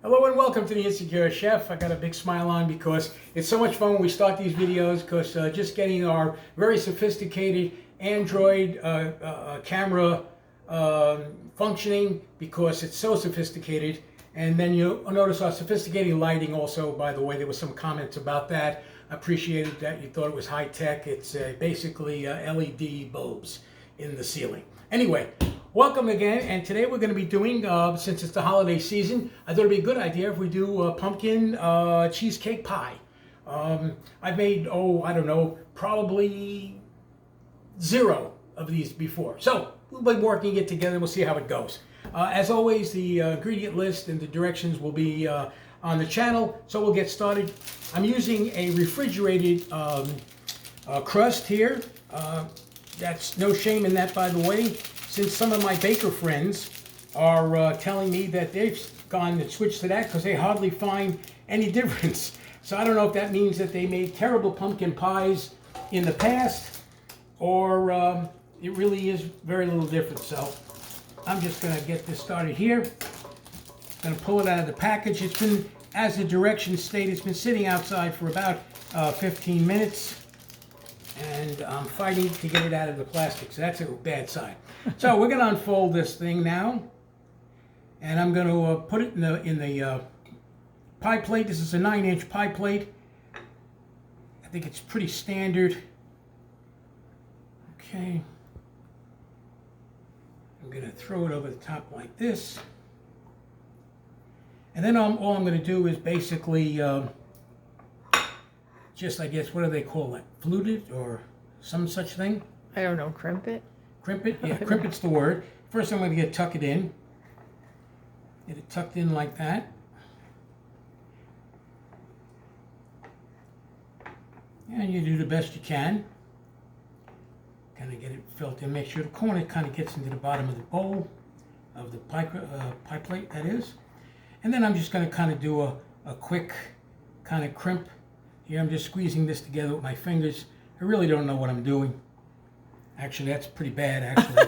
Hello and welcome to the Insecure Chef. I got a big smile on because it's so much fun when we start these videos, because just getting our very sophisticated Android camera functioning, because it's so sophisticated. And then you'll notice our sophisticated lighting also. By the way, there was some comments about that. I appreciated that you thought it was high tech. It's basically LED bulbs in the ceiling. Anyway, welcome again, and today we're going to be doing, since it's the holiday season, I thought it'd be a good idea if we do pumpkin cheesecake pie. I've made, I don't know, probably 0 of these before. So we'll be working it together. We'll see how it goes. As always, the ingredient list and the directions will be on the channel, so we'll get started. I'm using a refrigerated crust here. That's no shame in that, by the way, since some of my baker friends are telling me that they've gone and switched to that because they hardly find any difference. So I don't know if that means that they made terrible pumpkin pies in the past, or it really is very little different. So I'm just going to get this started here. Going to pull it out of the package. It's been, as the directions state, it's been sitting outside for about 15 minutes. And I'm fighting to get it out of the plastic, so that's a bad sign. So we're going to unfold this thing now, and I'm going to put it in the pie plate. This is a 9-inch pie plate. I think it's pretty standard. Okay. I'm going to throw it over the top like this, and then all I'm going to do is basically just, I guess, what do they call it? Fluted or some such thing? I don't know, crimp it? Crimp it? Yeah, crimp it's the word. First I'm going to tuck it in. Get it tucked in like that. And you do the best you can. Kind of get it filled in. Make sure the corner kind of gets into the bottom of the bowl, of the pie plate, that is. And then I'm just going to kind of do a quick kind of crimp. Here I'm just squeezing this together with my fingers. I really don't know what I'm doing. Actually, that's pretty bad, actually.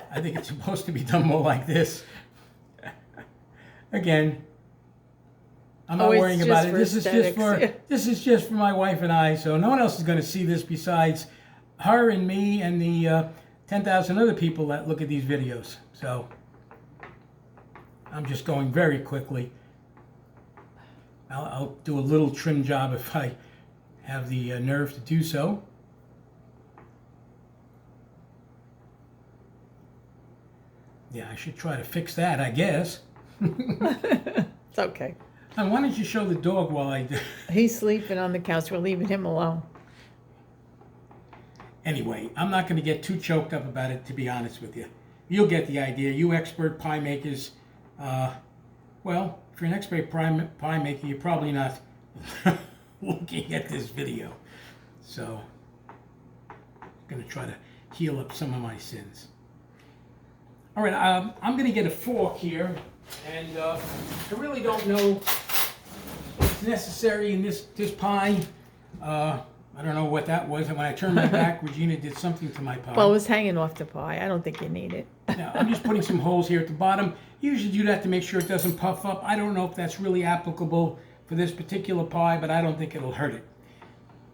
I think it's supposed to be done more like this. Again, I'm not worrying about it. This is just for my wife and I, so no one else is going to see this besides her and me and the 10,000 other people that look at these videos. So I'm just going very quickly. I'll do a little trim job if I have the nerve to do so. Yeah, I should try to fix that, I guess. It's okay. And why don't you show the dog while I do? He's sleeping on the couch. We're leaving him alone. Anyway, I'm not going to get too choked up about it, to be honest with you. You'll get the idea. You expert pie makers, well, if you're an expert pie maker, you're probably not looking at this video. So, I'm going to try to heal up some of my sins. All right, I'm going to get a fork here, and I really don't know what's necessary in this pie. I don't know what that was, and when I turned my back, Regina did something to my pie. Well, it was hanging off the pie. I don't think you need it. Now, I'm just putting some holes here at the bottom. Usually do that to make sure it doesn't puff up. I don't know if that's really applicable for this particular pie, but I don't think it'll hurt it.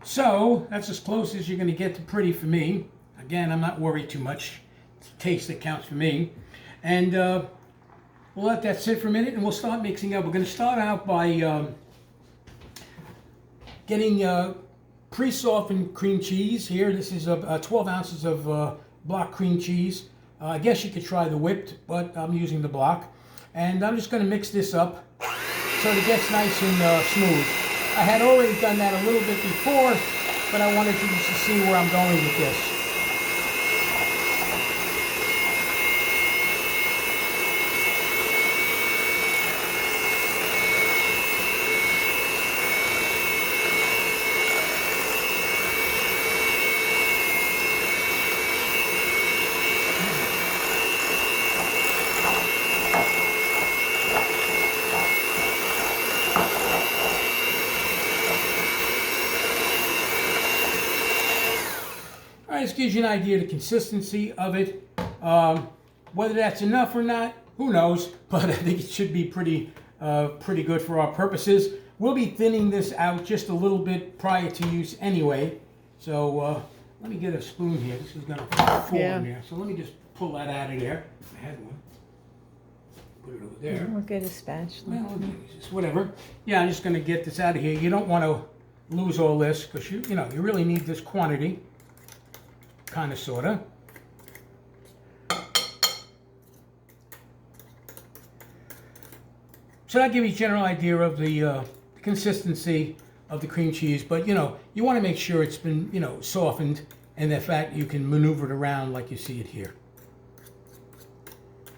So, that's as close as you're going to get to pretty for me. Again, I'm not worried too much. It's the taste that counts for me. And we'll let that sit for a minute, and we'll start mixing up. We're going to start out by getting pre-softened cream cheese. Here, this is 12 ounces of block cream cheese. I guess you could try the whipped, but I'm using the block. And I'm just going to mix this up so it gets nice and smooth. I had already done that a little bit before, but I wanted you to see where I'm going with this. This gives you an idea of the consistency of it. Whether that's enough or not, who knows? But I think it should be pretty pretty good for our purposes. We'll be thinning this out just a little bit prior to use anyway. So let me get a spoon here. This is going to fall in there. So let me just pull that out of there. I had one. Put it over there. We'll get a spatula. Well, just whatever. Yeah, I'm just going to get this out of here. You don't want to lose all this because you really need this quantity. Kind of, sort of. So that gives you a general idea of the consistency of the cream cheese, but you want to make sure it's been softened, and the fact you can maneuver it around like you see it here.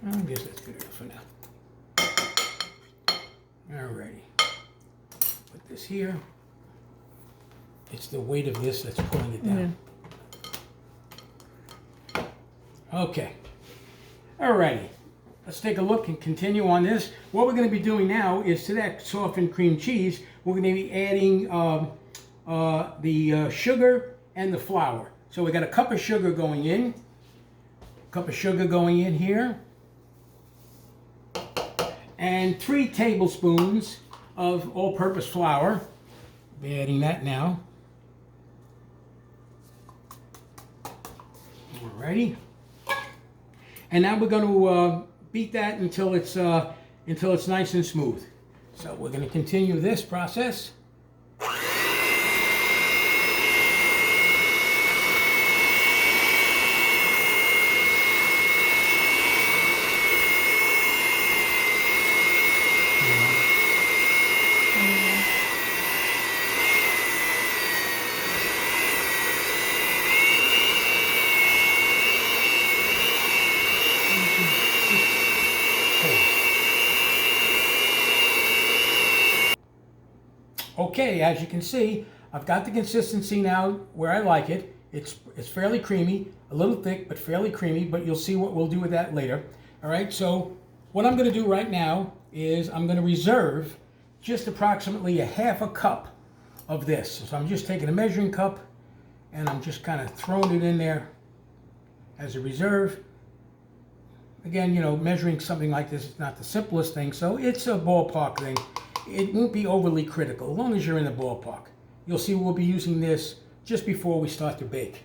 I guess that's good enough for now. Alrighty, put this here. It's the weight of this that's pulling it down. Okay, alrighty. Let's take a look and continue on this. What we're going to be doing now is to that softened cream cheese, we're going to be adding the sugar and the flour. So we got a cup of sugar going in. Here. And 3 tablespoons of all-purpose flour. I'll be adding that now. Alrighty. And now we're going to beat that until it's nice and smooth. So we're going to continue this process. Okay, as you can see, I've got the consistency now where I like it. It's fairly creamy, a little thick, but fairly creamy, but you'll see what we'll do with that later. All right, so what I'm going to do right now is I'm going to reserve just approximately a half a cup of this. So I'm just taking a measuring cup and I'm just kind of throwing it in there as a reserve. Again, measuring something like this is not the simplest thing, so it's a ballpark thing. It won't be overly critical, as long as you're in the ballpark. You'll see we'll be using this just before we start to bake.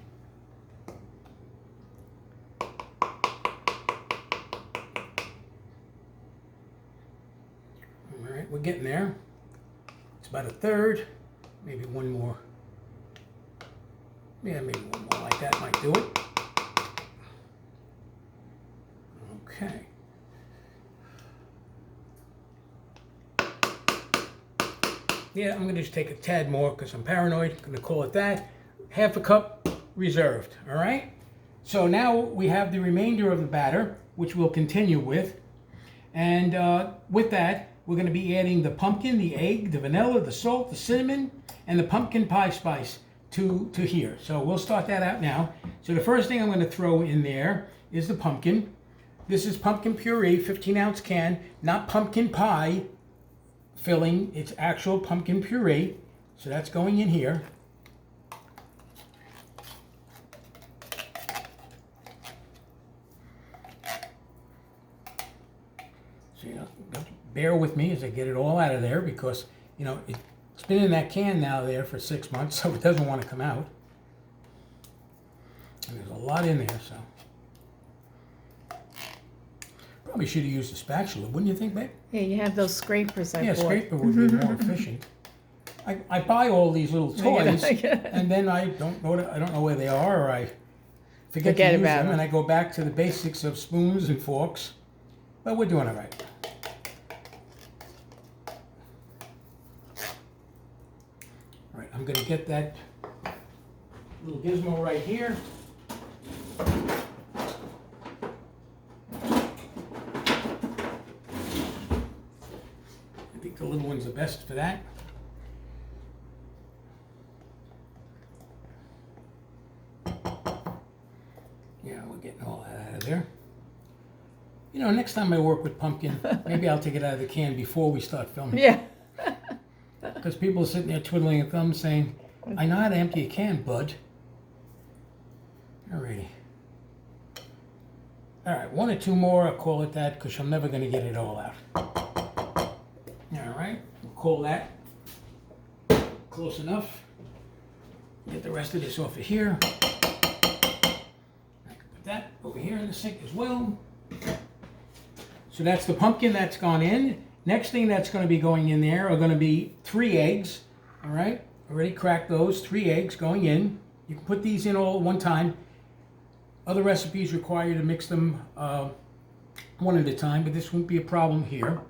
All right, we're getting there. It's about a third, maybe one more. Yeah, maybe one more like that might do it. Okay. Yeah, I'm going to just take a tad more because I'm paranoid. I'm going to call it that. Half a cup reserved, all right? So now we have the remainder of the batter, which we'll continue with. And with that, we're going to be adding the pumpkin, the egg, the vanilla, the salt, the cinnamon, and the pumpkin pie spice to here. So we'll start that out now. So the first thing I'm going to throw in there is the pumpkin. This is pumpkin puree, 15-ounce can, not pumpkin pie filling, it's actual pumpkin puree. So that's going in here. So bear with me as I get it all out of there because it's been in that can now there for 6 months, so it doesn't want to come out. And there's a lot in there, so. Probably should have used a spatula, wouldn't you think, babe? Yeah, you have those scrapers I bought. Scraper would be more efficient. I buy all these little toys, and then I don't know where they are, or I forget to use them, and I go back to the basics of spoons and forks. But we're doing all right. All right, I'm going to get that little gizmo right here. The little one's the best for that. Yeah, we're getting all that out of there. Next time I work with pumpkin, maybe I'll take it out of the can before we start filming. Yeah. Because people are sitting there twiddling their thumbs saying, I know how to empty a can, bud. Alrighty. Alright, 1 or 2 more, I'll call it that, because I'm never going to get it all out. call that close enough. Get the rest of this off of here. I can put that over here in the sink as well. So that's the pumpkin that's gone in. Next thing that's going to be going in there are going to be 3 eggs. All right, already cracked those. 3 eggs going in. You can put these in all at one time. Other recipes require you to mix them one at a time, but this won't be a problem here.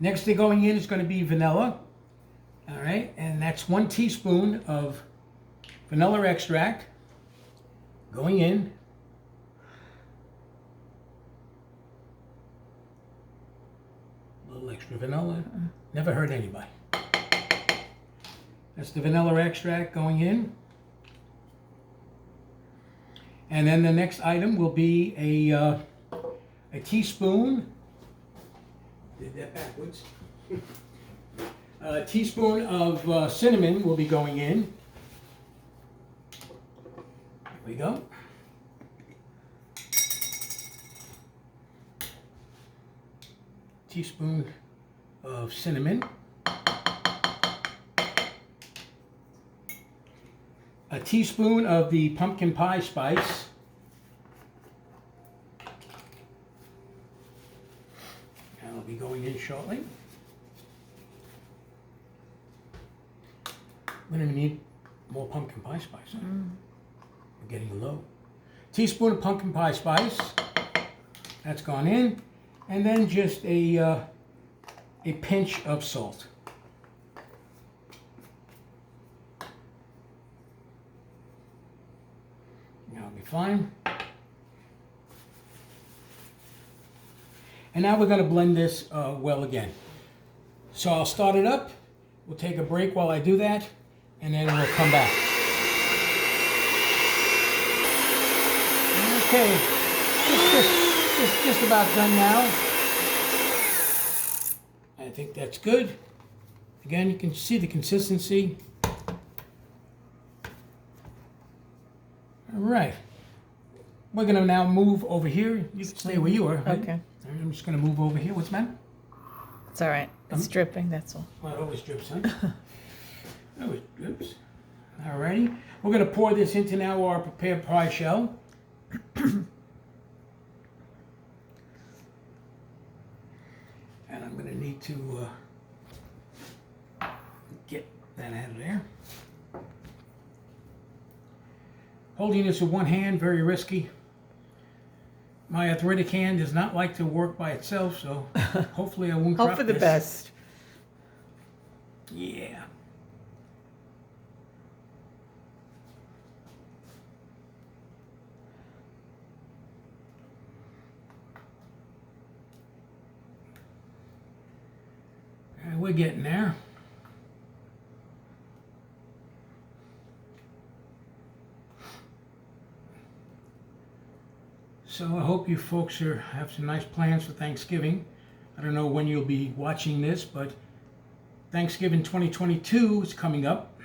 Next thing going in is going to be vanilla. All right, and that's 1 teaspoon of vanilla extract going in. A little extra vanilla, never hurt anybody. That's the vanilla extract going in. And then the next item will be a teaspoon. Did that backwards. A teaspoon of cinnamon will be going in. There we go. Teaspoon of cinnamon. A teaspoon of the pumpkin pie spice. That'll be going in shortly. We're going to need more pumpkin pie spice. Huh? We're getting low. Teaspoon of pumpkin pie spice. That's gone in. And then just a pinch of salt. That'll be fine. And now we're going to blend this well again. So I'll start it up. We'll take a break while I do that, and then we'll come back. Okay, it's just about done now. I think that's good. Again, you can see the consistency. All right. We're going to now move over here. You can stay where you are. Right? Okay. I'm just going to move over here. What's the matter? It's all right. It's dripping, that's all. Well, it always drips, huh? It always drips. All righty. We're going to pour this into now our prepared pie shell. And I'm going to need to get that out of there. Holding this with one hand, very risky. My arthritic hand does not like to work by itself, so hopefully I won't drop Hope for the this. best. Yeah. We're getting there. So I hope you folks have some nice plans for Thanksgiving. I don't know when you'll be watching this, but Thanksgiving 2022 is coming up.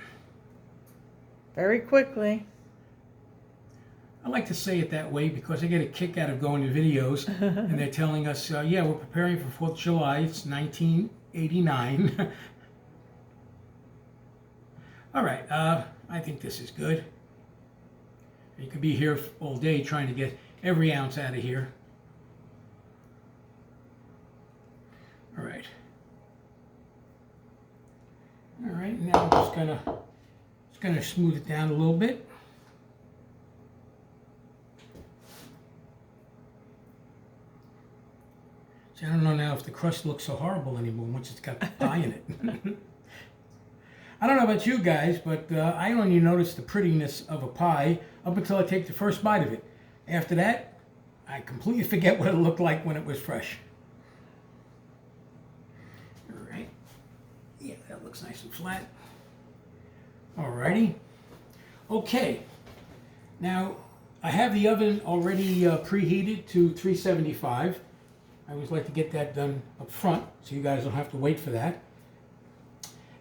Very quickly. I like to say it that way because I get a kick out of going to videos and they're telling us, yeah, we're preparing for 4th of July. It's 1989. All right, I think this is good. You could be here all day trying to get every ounce out of here. All right. All right, now I'm just gonna smooth it down a little bit. See, I don't know now if the crust looks so horrible anymore once it's got pie in it. I don't know about you guys, but I only notice the prettiness of a pie up until I take the first bite of it. After that, I completely forget what it looked like when it was fresh. All right. Yeah, that looks nice and flat. Alrighty. Okay. Now, I have the oven already preheated to 375. I always like to get that done up front so you guys don't have to wait for that.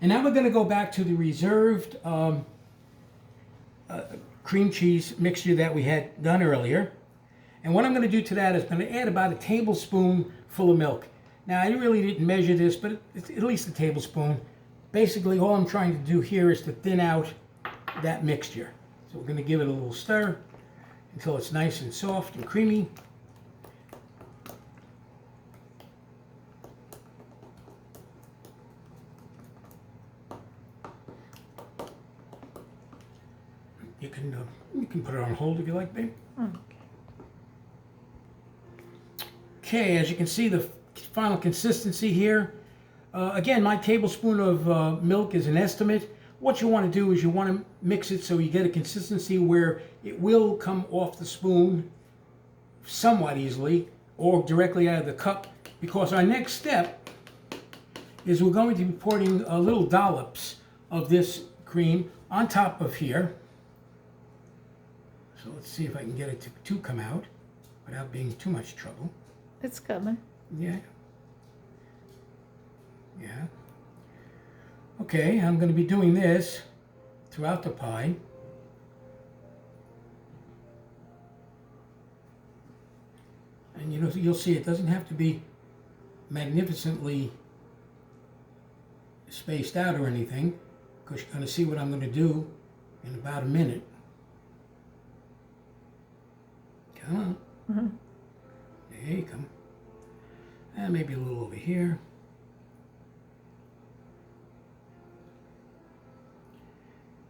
And now we're going to go back to the reserved cream cheese mixture that we had done earlier. And what I'm going to do to that is going to add about a tablespoon full of milk. Now, I really didn't measure this, but it's at least a tablespoon. Basically, all I'm trying to do here is to thin out that mixture. So we're going to give it a little stir until it's nice and soft and creamy. You can put it on hold if you like, babe. Okay, as you can see, the final consistency here. Again, my tablespoon of milk is an estimate. What you want to do is you want to mix it so you get a consistency where it will come off the spoon somewhat easily or directly out of the cup, because our next step is we're going to be pouring little dollops of this cream on top of here. So let's see if I can get it to come out without being too much trouble. It's coming. Yeah. Yeah. Okay, I'm going to be doing this throughout the pie. And you'll see it doesn't have to be magnificently spaced out or anything, because you're going to see what I'm going to do in about a minute. Come on. Mm-hmm. There you come. And maybe a little over here.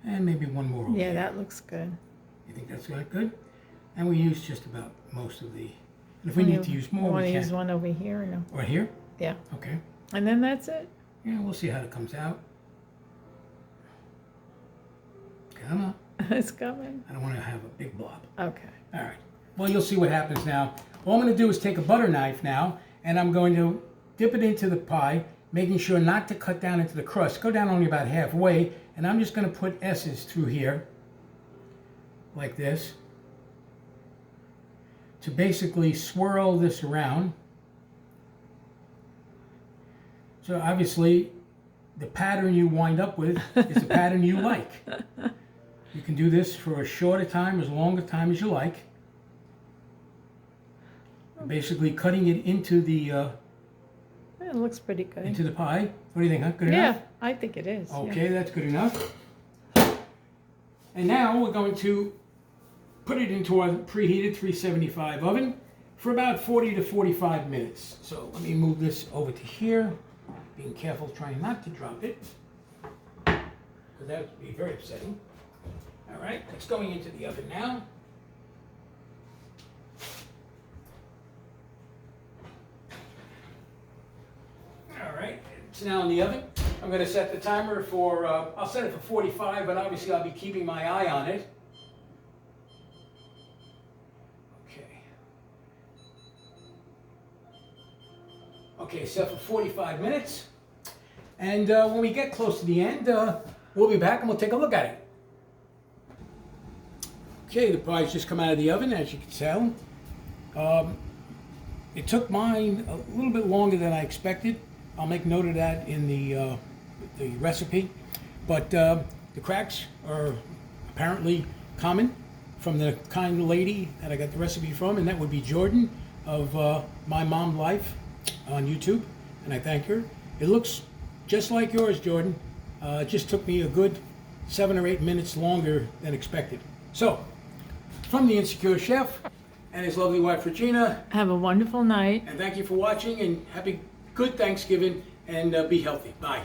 And maybe one more over Yeah, here. that looks good. You think that's good? And we use just about most of the... And if we need to use more, we want to can. use one over here or no? Right here? Yeah. Okay. And then that's it? Yeah, we'll see how it comes out. Come on. It's coming. I don't want to have a big blob. Okay. All right. Well, you'll see what happens now. All I'm going to do is take a butter knife now, and I'm going to dip it into the pie, making sure not to cut down into the crust. Go down only about halfway, and I'm just going to put S's through here, like this, to basically swirl this around. So obviously, the pattern you wind up with is the pattern you like. You can do this for as short a time, as long a time as you like. Basically cutting it into the It looks pretty good. into the pie. What do you think? Huh? Good Yeah, enough? I think it is. Okay, Yeah. that's good enough. And now we're going to put it into our preheated 375 oven for about 40 to 45 minutes. So let me move this over to here, being careful trying not to drop it, because that would be very upsetting. All right, it's going into the oven now. All right, it's now in the oven. I'm going to set the timer for, I'll set it for 45, but obviously I'll be keeping my eye on it. Okay. Okay, set for 45 minutes. And when we get close to the end, we'll be back and we'll take a look at it. Okay, the pie's just come out of the oven, as you can tell. It took mine a little bit longer than I expected. I'll make note of that in the recipe. But the cracks are apparently common from the kind lady that I got the recipe from, and that would be Jordan of My Mom Life on YouTube, and I thank her. It looks just like yours, Jordan. It just took me a good 7 or 8 minutes longer than expected. So, from the Insecure Chef and his lovely wife Regina, Have a wonderful night. and thank you for watching, and happy good Thanksgiving, and be healthy. Bye.